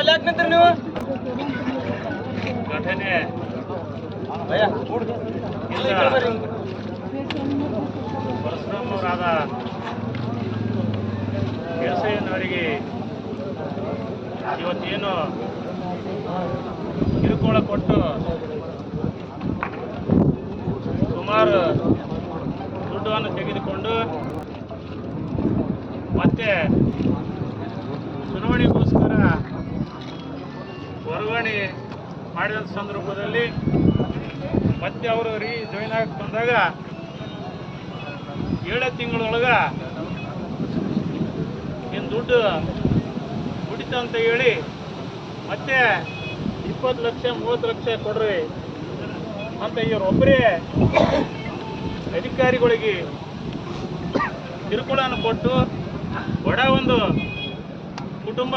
ಅಲ್ಲಿ ಯಾಕೆ ನಿಂತ್ರಿ ನೀವು? ಘಟನೆ ಪರಶುರಾಮವರಾದ ಕೇಶಯ್ಯನವರಿಗೆ ಇವತ್ತೇನು ಕಿರುಕುಳ ಕೊಟ್ಟು ಸುಮಾರು ದುಡ್ಡನ್ನು ತೆಗೆದುಕೊಂಡು ಮತ್ತೆ ಚುನಾವಣೆಗೋಸ್ಕರ ವರ್ಗಾವಣೆ ಮಾಡಿದ ಸಂದರ್ಭದಲ್ಲಿ ಮತ್ತೆ ಅವರು ಜಾಯ್ನ್ ಆಗಿ ಬಂದಾಗ 7 ತಿಂಗಳೊಳಗೆ ಏನು ದುಡ್ಡು ಕುಡಿತು ಅಂತ ಹೇಳಿ ಮತ್ತೆ 20 ಲಕ್ಷ 30 ಲಕ್ಷ ಕೊಡ್ರಿ ಅಂತ ಇವರೊಬ್ಬರೇ ಅಧಿಕಾರಿಗಳಿಗೆ ಕಿರುಕುಳವನ್ನು ಕೊಟ್ಟು ಬಡ ಒಂದು ಕುಟುಂಬ